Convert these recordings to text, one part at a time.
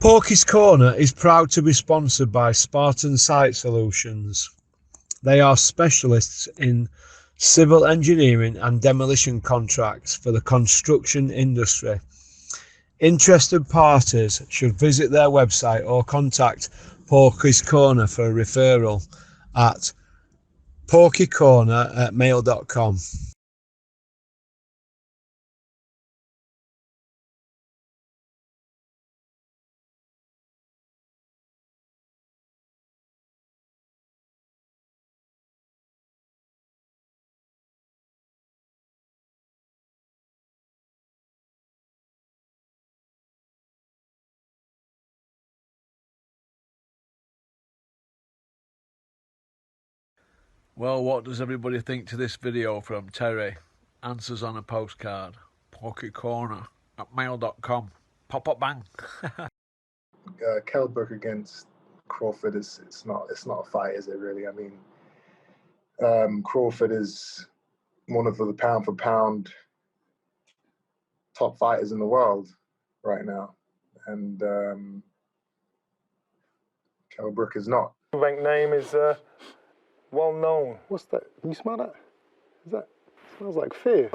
Porky's Corner is proud to be sponsored by Spartan Site Solutions. They are specialists in civil engineering and demolition contracts for the construction industry. Interested parties should visit their website or contact Porky's Corner for a referral at porkycorner@mail.com. Well, what does everybody think to this video from Terry? Answers on a postcard. porkycorner@mail.com. Pop up bang. Kell Brook against Crawford it's not a fight, is it really? I mean, Crawford is one of the pound for pound top fighters in the world right now, and Kell Brook is not. Eubank name is well known. What's that? Can you smell that? Is that? Smells like fear.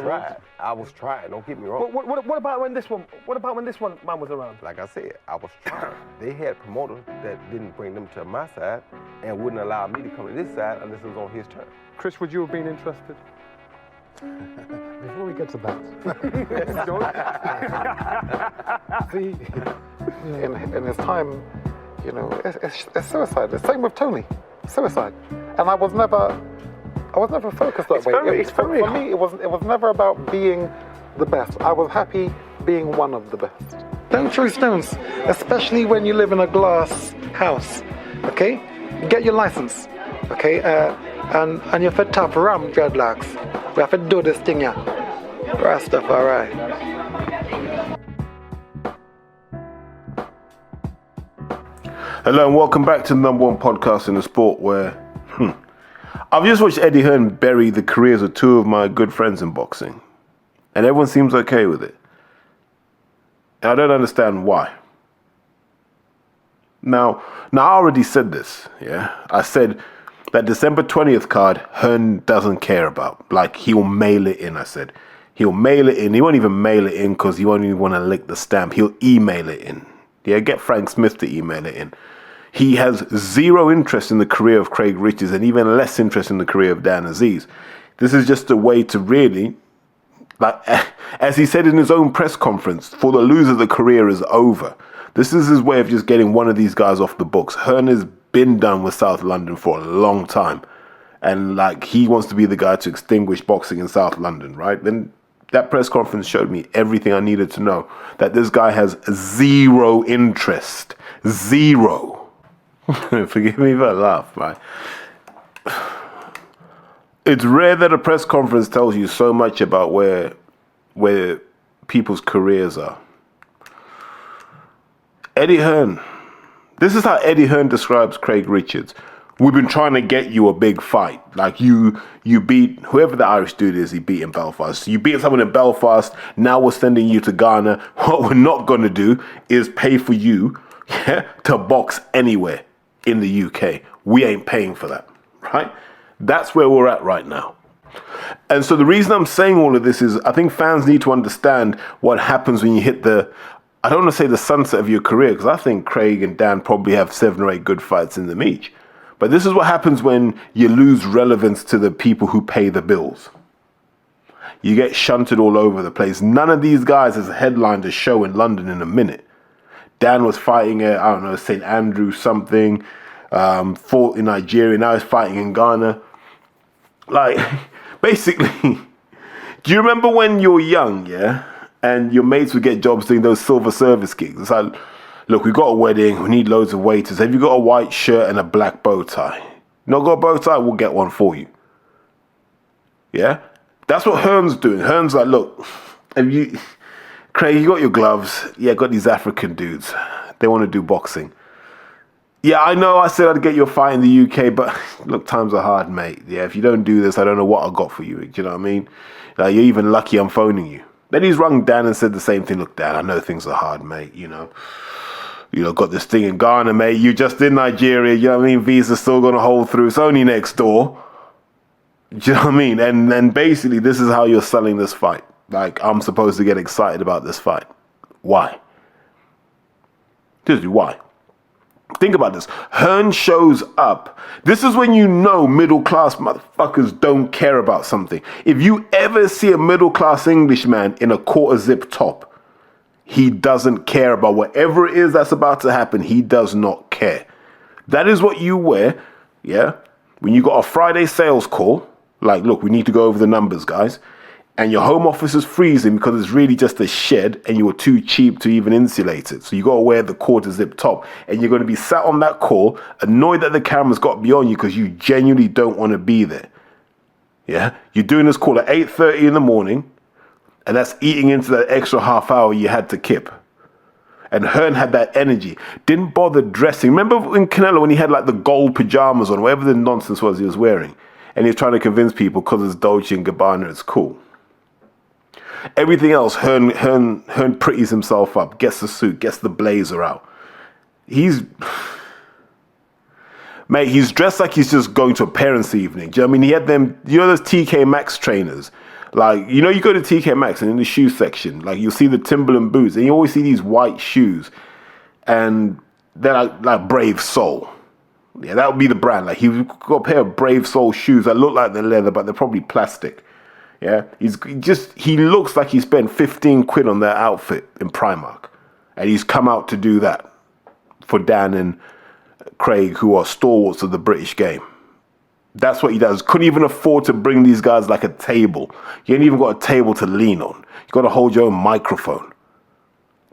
I was trying. Don't get me wrong. What about when this one? What about when this one man was around? Like I said, I was trying. They had promoters that didn't bring them to my side and wouldn't allow me to come to this side unless it was on his turn. Chris, would you have been interested? Before we get to that, see, in his time, it's suicide. The same with Tony, suicide. And I was never focused that way. For me, it was never about being the best. I was happy being one of the best. Don't throw stones, especially when you live in a glass house. Okay, get your license. Okay, and you're for tough ram dreadlocks. We have to do this thing, yeah. Rastafari. Hello and welcome back to the #1 podcast in the sport where I've just watched Eddie Hearn bury the careers of two of my good friends in boxing. And everyone seems okay with it. And I don't understand why. Now I already said this, yeah? I said that December 20th card, Hearn doesn't care about. Like, he'll mail it in, I said. He'll mail it in. He won't even mail it in because he won't even want to lick the stamp. He'll email it in. Yeah, get Frank Smith to email it in. He has zero interest in the career of Craig Richards and even less interest in the career of Dan Aziz. This is just a way to really, like, as he said in his own press conference, for the loser, the career is over. This is his way of just getting one of these guys off the books. Hearn has been done with South London for a long time. And, like, he wants to be the guy to extinguish boxing in South London, right? Then that press conference showed me everything I needed to know. That this guy has zero interest. Zero. Forgive me if I laugh, right? It's rare that a press conference tells you so much about where people's careers are. Eddie Hearn. This is how Eddie Hearn describes Craig Richards. We've been trying to get you a big fight. Like, you beat whoever the Irish dude is he beat in Belfast. You beat someone in Belfast. Now we're sending you to Ghana. What we're not going to do is pay for you to box anywhere in the UK. We ain't paying for that, right? That's where we're at right now. And so the reason I'm saying all of this is I think fans need to understand what happens when you hit I don't want to say the sunset of your career, because I think Craig and Dan probably have 7 or 8 good fights in them each. But this is what happens when you lose relevance to the people who pay the bills. You get shunted all over the place. None of these guys has headlined a show in London in a minute. Dan was fighting at, I don't know, St. Andrew something, fought in Nigeria, now he's fighting in Ghana. Like, basically, do you remember when you were young, yeah? And your mates would get jobs doing those silver service gigs? It's like, look, we've got a wedding, we need loads of waiters. Have you got a white shirt and a black bow tie? Not got a bow tie? We'll get one for you. Yeah? That's what Hearn's doing. Hearn's like, look, Craig, you got your gloves. Yeah, got these African dudes. They want to do boxing. Yeah, I know I said I'd get you a fight in the UK, but look, times are hard, mate. Yeah, if you don't do this, I don't know what I got for you. Do you know what I mean? You're even lucky I'm phoning you. Then he's rung Dan and said the same thing. Look, Dan, I know things are hard, mate, you know, got this thing in Ghana, mate. You just in Nigeria, you know what I mean? Visa's still gonna hold through. It's only next door. Do you know what I mean? And basically, this is how you're selling this fight. Like, I'm supposed to get excited about this fight. Why? Seriously, why? Think about this. Hearn shows up. This is when you know middle-class motherfuckers don't care about something. If you ever see a middle-class Englishman in a quarter-zip top, he doesn't care about whatever it is that's about to happen. He does not care. That is what you wear, yeah? When you got a Friday sales call, like, look, we need to go over the numbers, guys, and your home office is freezing because it's really just a shed and you were too cheap to even insulate it. So you got to wear the quarter zip top and you're going to be sat on that call, annoyed that the camera's got beyond you because you genuinely don't want to be there. Yeah? You're doing this call at 8:30 in the morning and that's eating into that extra half hour you had to kip. And Hearn had that energy. Didn't bother dressing. Remember in Canelo when he had like the gold pajamas on, whatever the nonsense was he was wearing? And he was trying to convince people because it's Dolce & Gabbana, it's cool. Everything else, Hearn pretties himself up, gets the suit, gets the blazer out. Mate, he's dressed like he's just going to a parents' evening. Do you know what I mean? He had them, you know those TK Maxx trainers? Like, you know, you go to TK Maxx and in the shoe section, like you'll see the Timberland boots and you always see these white shoes and they're like Brave Soul. Yeah, that would be the brand. Like he got a pair of Brave Soul shoes that look like they're leather, but they're probably plastic. Yeah, he looks like he spent 15 quid on that outfit in Primark. And he's come out to do that for Dan and Craig, who are stalwarts of the British game. That's what he does. Couldn't even afford to bring these guys like a table. You ain't even got a table to lean on. You got to hold your own microphone.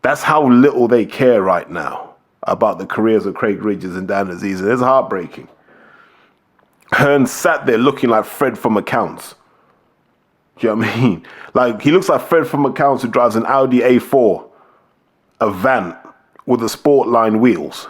That's how little they care right now about the careers of Craig Ridges and Dan Aziz. It's heartbreaking. Hearn sat there looking like Fred from Accounts. Do you know what I mean? Like, he looks like Fred from Accounts who drives an Audi A4, a van with the Sportline wheels.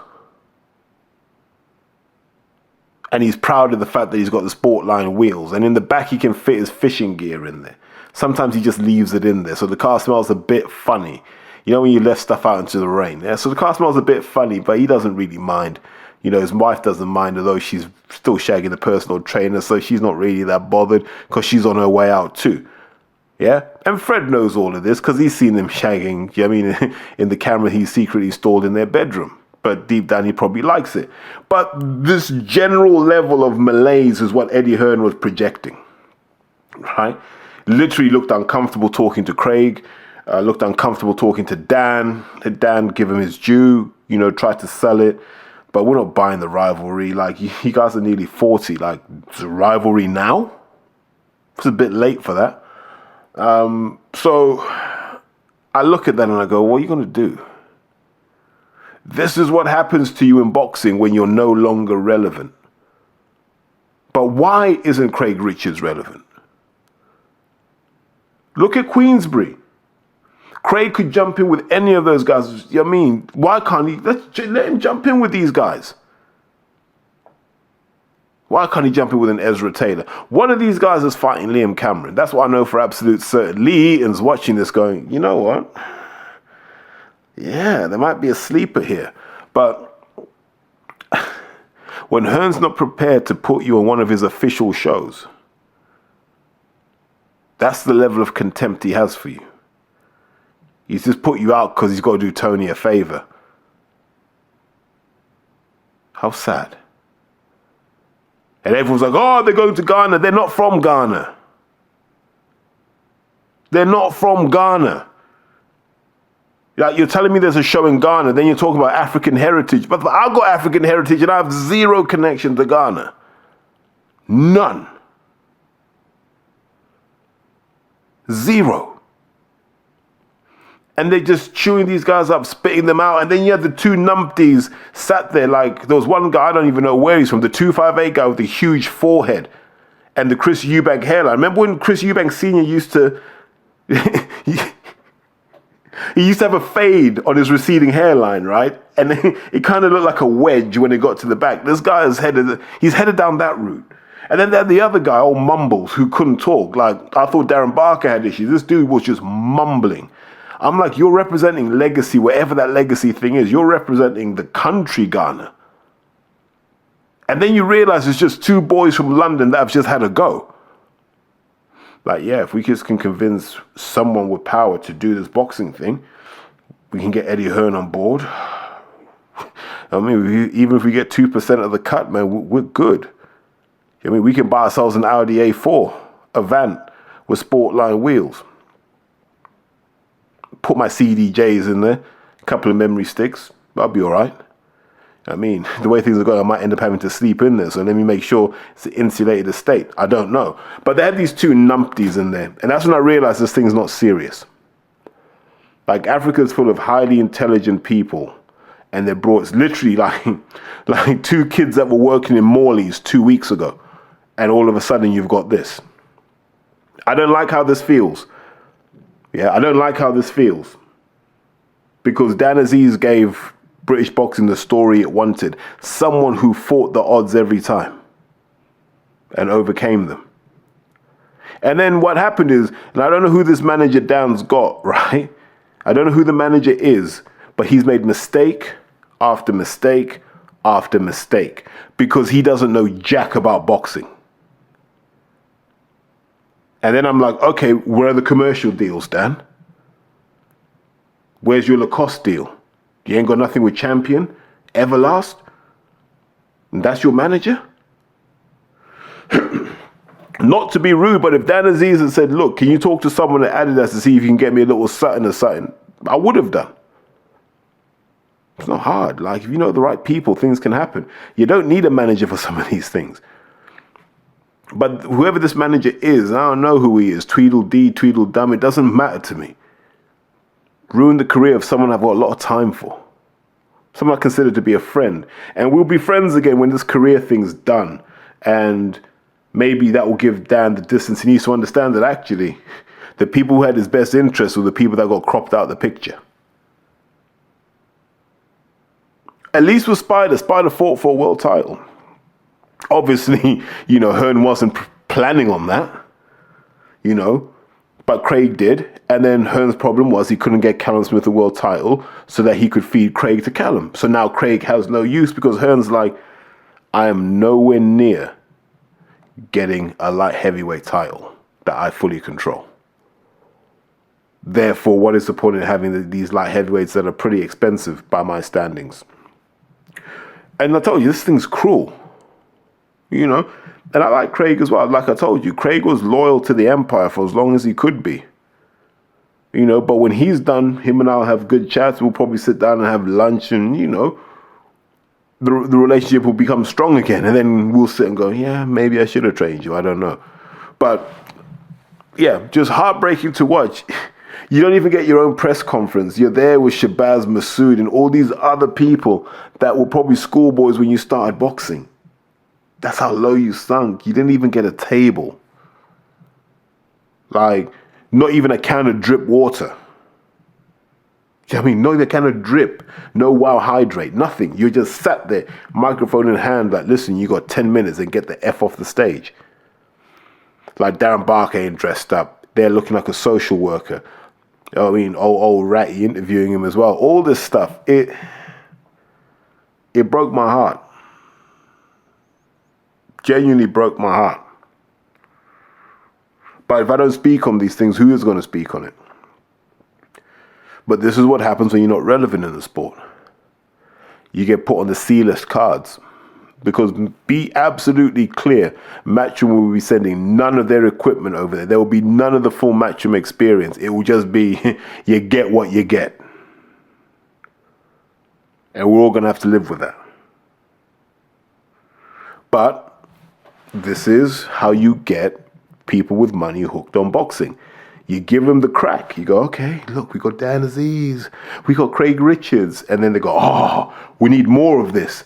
And he's proud of the fact that he's got the Sportline wheels. And in the back, he can fit his fishing gear in there. Sometimes he just leaves it in there. So the car smells a bit funny. You know when you left stuff out into the rain? Yeah? So the car smells a bit funny, but he doesn't really mind. You know, his wife doesn't mind, although she's still shagging the personal trainer, so she's not really that bothered because she's on her way out too. Yeah? And Fred knows all of this because he's seen them shagging, you know what I mean, in the camera he's secretly installed in their bedroom. But deep down, he probably likes it. But this general level of malaise is what Eddie Hearn was projecting, right? Literally looked uncomfortable talking to Craig, looked uncomfortable talking to Dan. Let Dan give him his due, you know, tried to sell it. But we're not buying the rivalry. Like, you guys are nearly 40. Like, it's a rivalry now? It's a bit late for that. So I look at that and I go, what are you going to do? This is what happens to you in boxing when you're no longer relevant. But why isn't Craig Richards relevant? Look at Queensbury. Craig could jump in with any of those guys. You know what I mean? Why can't he? Let him jump in with these guys. Why can't he jump in with an Ezra Taylor? One of these guys is fighting Liam Cameron. That's what I know for absolute certain. Lee Eaton's watching this going, you know what? Yeah, there might be a sleeper here. But when Hearn's not prepared to put you on one of his official shows, that's the level of contempt he has for you. He's just put you out because he's got to do Tony a favor. How sad. And everyone's like, oh, they're going to Ghana. They're not from Ghana. They're not from Ghana. Like, you're telling me there's a show in Ghana, then you're talking about African heritage. But I've got African heritage and I have zero connection to Ghana. None. Zero. And they're just chewing these guys up, spitting them out. And then you have the two numpties sat there like, there was one guy, I don't even know where he's from, the 258 guy with the huge forehead and the Chris Eubank hairline. Remember when Chris Eubank Sr. used to, he used to have a fade on his receding hairline, right? And it kind of looked like a wedge when it got to the back. This guy is headed down that route. And then there's the other guy, old Mumbles, who couldn't talk. Like, I thought Darren Barker had issues. This dude was just mumbling. I'm like, you're representing legacy, whatever that legacy thing is. You're representing the country, Ghana. And then you realize it's just two boys from London that have just had a go. Like, yeah, if we just can convince someone with power to do this boxing thing, we can get Eddie Hearn on board. I mean, even if we get 2% of the cut, man, we're good. I mean, we can buy ourselves an Audi A4, a van with Sportline wheels. Put my CDJs in there, a couple of memory sticks, I'll be all right. I mean, the way things are going, I might end up having to sleep in there, so let me make sure it's an insulated estate. I don't know. But they had these two numpties in there, and that's when I realized this thing's not serious. Like, Africa's full of highly intelligent people, and they're brought, it's literally like two kids that were working in Morley's 2 weeks ago, and all of a sudden you've got this. I don't like how this feels. Yeah, I don't like how this feels. Because Dan Aziz gave British boxing the story it wanted. Someone who fought the odds every time and overcame them. And then what happened is, and I don't know who this manager Dan's got, right? I don't know who the manager is, but he's made mistake after mistake after mistake because he doesn't know jack about boxing. And then I'm like, okay, where are the commercial deals, Dan? Where's your Lacoste deal? You ain't got nothing with Champion, Everlast? And that's your manager? Not to be rude, but if Dan Aziz had said, look, can you talk to someone at Adidas to see if you can get me a little something or something? I would have done. It's not hard. Like, if you know the right people, things can happen. You don't need a manager for some of these things. But whoever this manager is, I don't know who he is, Tweedledee, Tweedledum, it doesn't matter to me. Ruin the career of someone I've got a lot of time for. Someone I consider to be a friend. And we'll be friends again when this career thing's done. And maybe that will give Dan the distance he needs to understand that actually the people who had his best interests were the people that got cropped out of the picture. At least with Spider fought for a world title. Obviously, Hearn wasn't planning on that, but Craig did. And then Hearn's problem was he couldn't get Callum Smith a world title so that he could feed Craig to Callum. So now Craig has no use because Hearn's like, I am nowhere near getting a light heavyweight title that I fully control. Therefore, what is the point in having these light heavyweights that are pretty expensive by my standings? And I told you, this thing's cruel. And I like Craig as well. Like I told you, Craig was loyal to the Empire for as long as he could be. But when he's done, him and I'll have good chats. We'll probably sit down and have lunch and, the relationship will become strong again. And then we'll sit and go, yeah, maybe I should have trained you. I don't know. But, yeah, just heartbreaking to watch. You don't even get your own press conference. You're there with Shabazz Massoud and all these other people that were probably schoolboys when you started boxing. That's how low you sunk. You didn't even get a table. Like, not even a can of drip water. I mean, not even a can of drip. No wow hydrate. Nothing. You just sat there, microphone in hand, like, listen, you got 10 minutes and get the F off the stage. Like Darren Barker ain't dressed up. They're looking like a social worker. I mean, old Ratty interviewing him as well. All this stuff. It broke my heart. Genuinely broke my heart. But if I don't speak on these things, who is going to speak on it? But this is what happens when you're not relevant in the sport. You get put on the C-list cards. Because be absolutely clear, Matchroom will be sending none of their equipment over there. There will be none of the full Matchroom experience. It will just be, you get what you get. And we're all going to have to live with that. But this is how you get people with money hooked on boxing. You give them the crack. You go, okay, look, we got Dan Aziz, we got Craig Richards. And then they go, oh, we need more of this.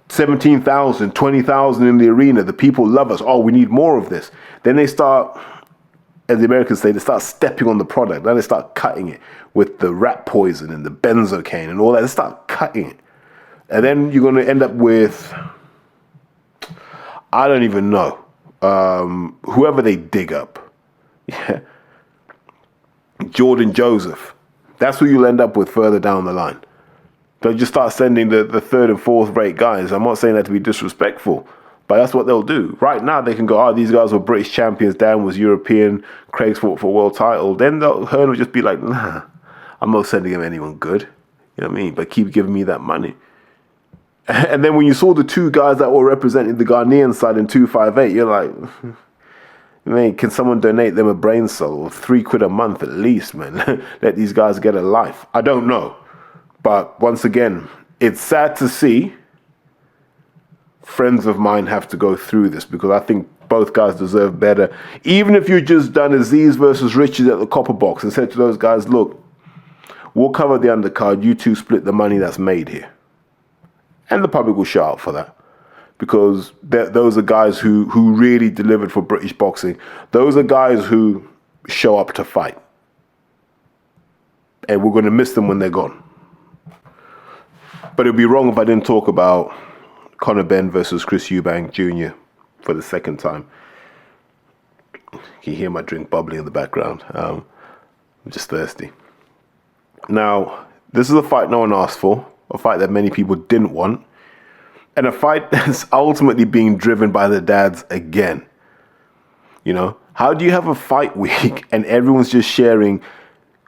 17,000, 20,000 in the arena. The people love us. Oh, we need more of this. Then they start, as the Americans say, they start stepping on the product. Then they start cutting it with the rat poison and the benzocaine and all that. They start cutting it. And then you're going to end up with, I don't even know, whoever they dig up. Yeah. Jordan Joseph, That's who you'll end up with further down the line. They'll just start sending the third and fourth rate guys. I'm not saying that to be disrespectful, but that's what they'll do. Right now, they can go, oh, these guys were British champions, Dan was European, Craig's fought for a world title. Then Hearn will just be like, nah, I'm not sending him anyone good. You know what I mean? But keep giving me that money. And then when you saw the two guys that were representing the Ghanaian side in 258, you're like, man, can someone donate them a brain cell? £3 a month at least, man. Let these guys get a life. I don't know. But once again, it's sad to see friends of mine have to go through this, because I think both guys deserve better. Even if you just done Aziz versus Richards at the Copper Box and said to those guys, look, we'll cover the undercard, you two split the money that's made here. And the public will shout out for that, because those are guys who really delivered for British boxing. Those are guys who show up to fight. And we're going to miss them when they're gone. But it'd be wrong if I didn't talk about Conor Benn versus Chris Eubank Jr. for the second time. You can hear my drink bubbling in the background. I'm just thirsty. Now, this is a fight no one asked for. A fight that many people didn't want, and a fight that's ultimately being driven by the dads again. You know, how do you have a fight week and everyone's just sharing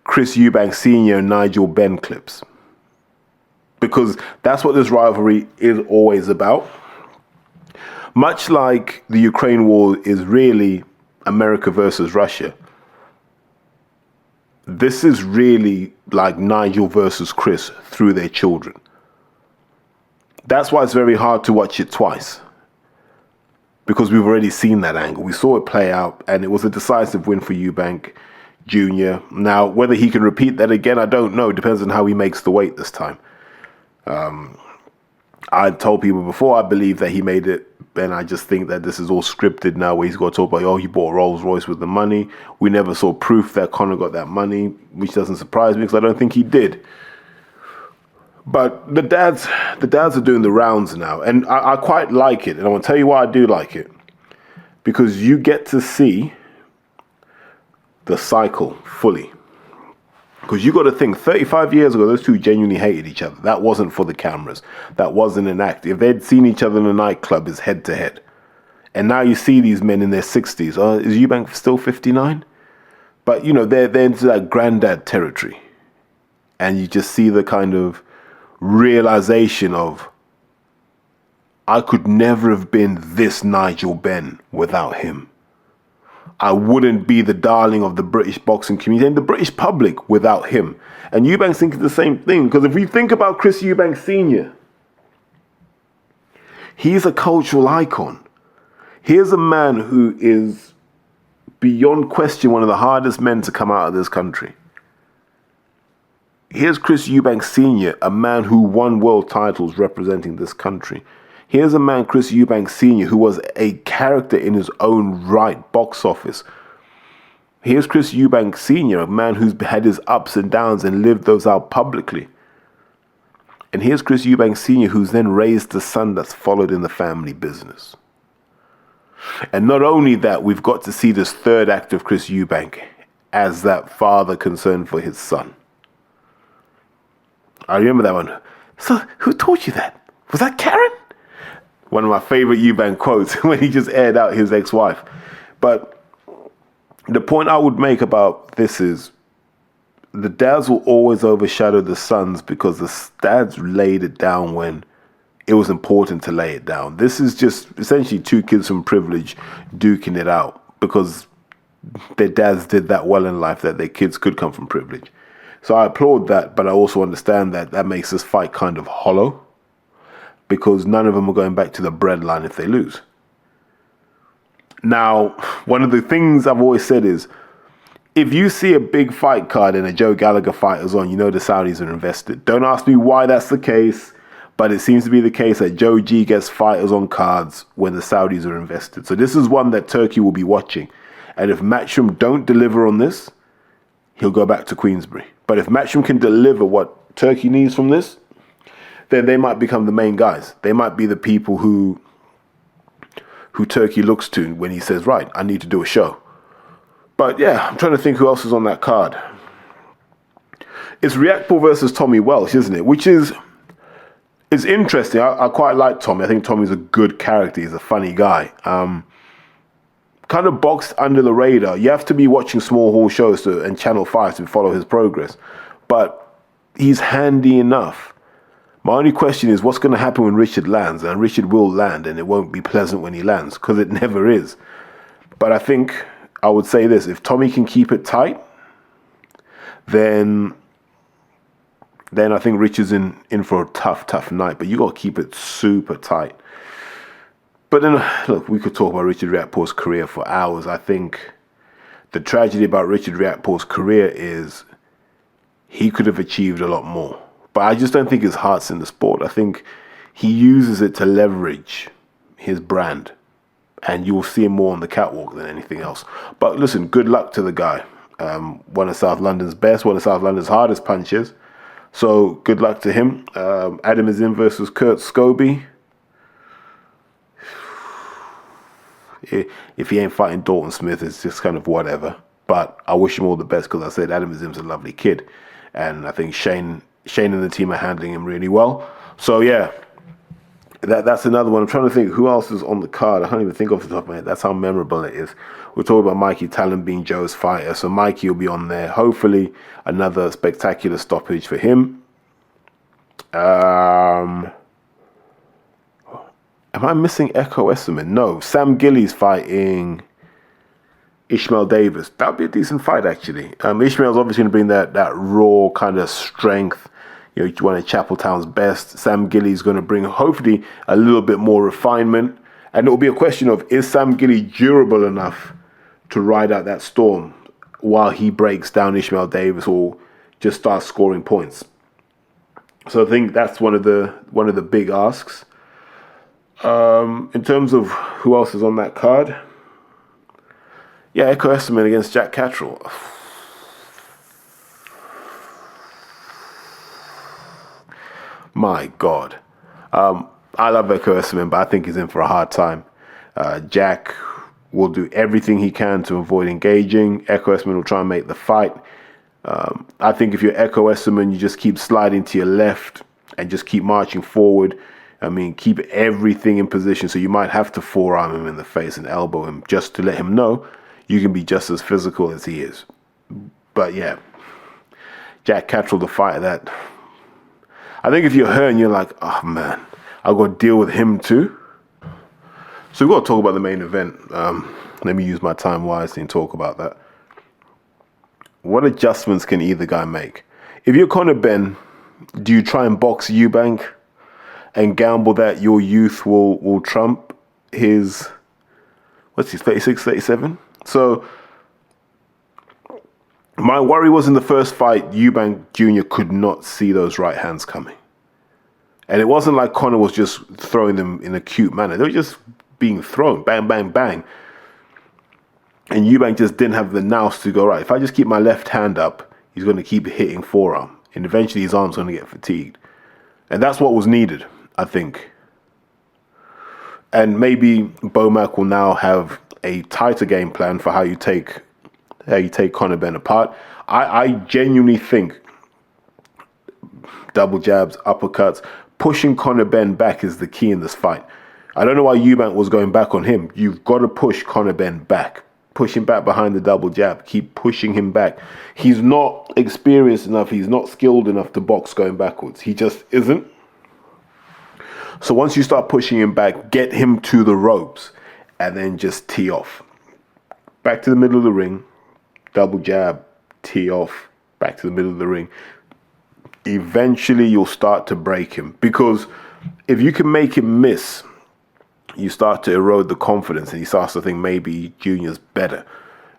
Chris Eubank Sr. and Nigel Benn clips? Because that's what this rivalry is always about. Much like the Ukraine war is really America versus Russia, this is really like Nigel versus Chris through their children. That's why it's very hard to watch it twice, because we've already seen that angle. We saw it play out, and it was a decisive win for Eubank Jr. Now, whether he can repeat that again, I don't know. It depends on how he makes the weight this time. I told people before, I believe that he made it, and I just think that this is all scripted now, where he's got to talk about, oh, he bought Rolls Royce with the money. We never saw proof that Conor got that money, which doesn't surprise me, because I don't think he did. But the dads are doing the rounds now, and I quite like it, and I want to tell you why I do like it. Because you get to see the cycle fully. Because you got to think, 35 years ago, those two genuinely hated each other. That wasn't for the cameras. That wasn't an act. If they'd seen each other in a nightclub, it's head to head. And now you see these men in their 60s. Is Eubank still 59? But, you know, they're into that granddad territory. And you just see the kind of realization of, I could never have been this Nigel Benn without him. I wouldn't be the darling of the British boxing community and the British public without him. And Eubank's thinking the same thing, because if we think about Chris Eubank Sr., he's a cultural icon. Here's a man who is, beyond question, one of the hardest men to come out of this country. Here's Chris Eubank Sr., a man who won world titles representing this country. Here's a man, Chris Eubank Sr., who was a character in his own right, box office. Here's Chris Eubank Sr., a man who's had his ups and downs and lived those out publicly. And here's Chris Eubank Sr., who's then raised the son that's followed in the family business. And not only that, we've got to see this third act of Chris Eubank as that father concerned for his son. I remember that one. So, who taught you that? Was that Karen? One of my favorite Eubank quotes when he just aired out his ex-wife. But the point I would make about this is the dads will always overshadow the sons, because the dads laid it down when it was important to lay it down. This is just essentially two kids from privilege duking it out, because their dads did that well in life, that their kids could come from privilege. So I applaud that, but I also understand that that makes this fight kind of hollow, because none of them are going back to the breadline if they lose. Now, one of the things I've always said is, if you see a big fight card and a Joe Gallagher fight is on, you know the Saudis are invested. Don't ask me why that's the case, but it seems to be the case that Joe G gets fighters on cards when the Saudis are invested. So this is one that Turkey will be watching. And if Matchroom don't deliver on this, he'll go back to Queensbury. But if Matchroom can deliver what Turkey needs from this, then they might become the main guys. They might be the people who Turkey looks to when he says, right, I need to do a show. But yeah, I'm trying to think who else is on that card. It's Riakporhe versus Tommy Welsh, isn't it? Which is interesting. I quite like Tommy. I think Tommy's a good character. He's a funny guy. Kind of boxed under the radar. You have to be watching small hall shows and Channel 5 to follow his progress. But he's handy enough. My only question is what's going to happen when Richard lands? And Richard will land, and it won't be pleasant when he lands, because it never is. But I think I would say this. If Tommy can keep it tight, then I think Richard's in for a tough night. But you got to keep it super tight. But then, look, we could talk about Richard Riakporhe's career for hours. I think the tragedy about Richard Riakporhe's career is he could have achieved a lot more. But I just don't think his heart's in the sport. I think he uses it to leverage his brand. And you'll see him more on the catwalk than anything else. But listen, good luck to the guy. One of South London's best, one of South London's hardest punchers. So good luck to him. Adam is in versus Kurt Scobie. If he ain't fighting Dalton Smith, it's just kind of whatever. But I wish him all the best, because I said Adam Azim's a lovely kid. And I think Shane and the team are handling him really well. So yeah, that's another one. I'm trying to think who else is on the card. I can't even think off the top of my head. That's how memorable it is. We're talking about Mikey Talon being Joe's fighter. So Mikey will be on there. Hopefully another spectacular stoppage for him. Am I missing Echo Esserman? No. Sam Gillies fighting Ishmael Davis. That would be a decent fight, actually. Ishmael's obviously going to bring that raw kind of strength. You know, one of Chapeltown's best. Sam Gillies going to bring, hopefully, a little bit more refinement. And it will be a question of, is Sam Gillies durable enough to ride out that storm while he breaks down Ishmael Davis or just starts scoring points? So I think that's one of the big asks. In terms of who else is on that card, yeah, Echo Esserman against Jack Catterall. My God. I love Echo Esserman, but I think he's in for a hard time. Jack will do everything he can to avoid engaging. Echo Esserman will try and make the fight. I think if you're Echo Esserman, you just keep sliding to your left and just keep marching forward. I mean, keep everything in position. So you might have to forearm him in the face and elbow him just to let him know you can be just as physical as he is. But yeah, Jack Catterall, the fighter that... I think if you're Hearn, you're like, oh man, I've got to deal with him too. So we've got to talk about the main event. Let me use my time wisely and talk about that. What adjustments can either guy make? If you're Conor Ben, do you try and box Eubank and gamble that your youth will trump his, what's he, 36, 37? So my worry was in the first fight, Eubank Jr. could not see those right hands coming. And it wasn't like Conor was just throwing them in a cute manner. They were just being thrown, bang, bang, bang. And Eubank just didn't have the nous to go, right, if I just keep my left hand up, he's going to keep hitting forearm. And eventually his arm's going to get fatigued. And that's what was needed, I think. And maybe Bomac will now have a tighter game plan for how you take Conor Ben apart. I genuinely think double jabs, uppercuts, pushing Conor Ben back is the key in this fight. I don't know why Eubank was going back on him. You've got to push Conor Ben back. Push him back behind the double jab. Keep pushing him back. He's not experienced enough. He's not skilled enough to box going backwards. He just isn't. So once you start pushing him back, get him to the ropes and then just tee off. Back to the middle of the ring. Double jab, tee off, back to the middle of the ring. Eventually you'll start to break him, because if you can make him miss, you start to erode the confidence and he starts to think maybe Junior's better.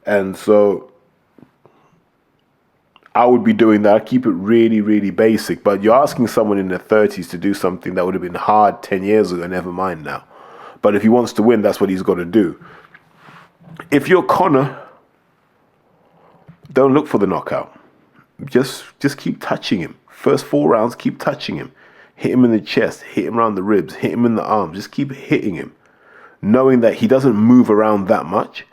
And so I would be doing that. I'd keep it really, really basic. But you're asking someone in their 30s to do something that would have been hard 10 years ago, never mind now. But if he wants to win, that's what he's got to do. If you're Conor, don't look for the knockout. Just keep touching him. First 4 rounds, keep touching him. Hit him in the chest, hit him around the ribs, hit him in the arms. Just keep hitting him, knowing that he doesn't move around that much.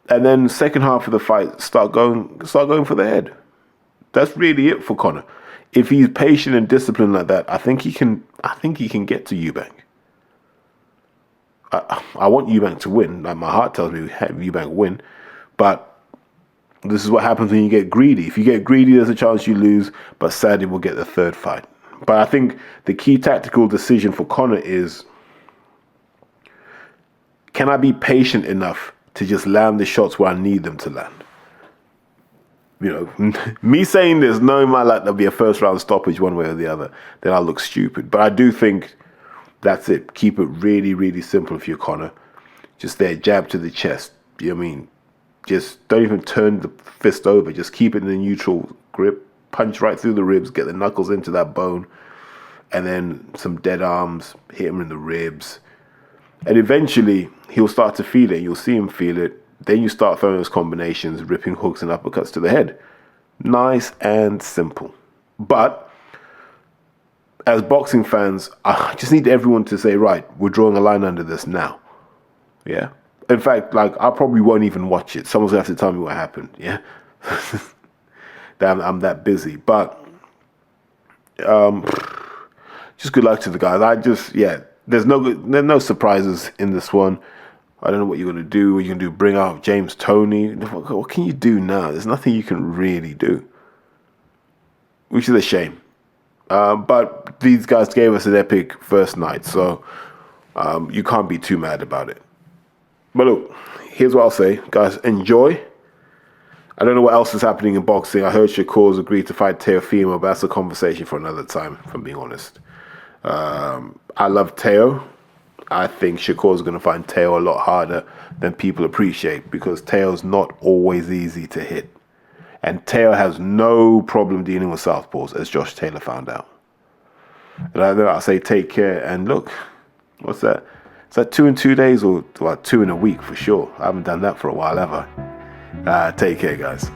And then second half of the fight, start going for the head. That's really it for Conor. If he's patient and disciplined like that, I think he can get to Eubank. I want Eubank to win. Like, my heart tells me have Eubank win, but this is what happens when you get greedy. If you get greedy, there's a chance you lose, but sadly we'll get the third fight. But I think the key tactical decision for Conor is, can I be patient enough to just land the shots where I need them to land? You know, me saying this, knowing my luck, there'll be a first round stoppage one way or the other, then I'll look stupid. But I do think that's it. Keep it really, really simple if you're Conor. Just there, jab to the chest. You know what I mean? Just don't even turn the fist over. Just keep it in the neutral grip. Punch right through the ribs. Get the knuckles into that bone. And then some dead arms. Hit him in the ribs. And eventually, he'll start to feel it. You'll see him feel it. Then you start throwing those combinations, ripping hooks and uppercuts to the head. Nice and simple. But as boxing fans, I just need everyone to say, right, we're drawing a line under this now. Yeah. In fact, like, I probably won't even watch it. Someone's going to have to tell me what happened. Yeah. I'm that busy. But just good luck to the guys. There's no surprises in this one. I don't know what you're going to do. What you're going to do, bring out James Toney. What can you do now? There's nothing you can really do, which is a shame. But these guys gave us an epic first night, so you can't be too mad about it. But look, here's what I'll say. Guys, enjoy. I don't know what else is happening in boxing. I heard Shakur's agreed to fight Teofimo, but that's a conversation for another time, if I'm being honest. I love Teo. I think Shakur's going to find Teo a lot harder than people appreciate, because Teo's not always easy to hit. And Teo has no problem dealing with southpaws, as Josh Taylor found out. And I'll say take care. And look, what's that? Is that 2 in 2 days or 2 in a week for sure? I haven't done that for a while, have I? Take care, guys.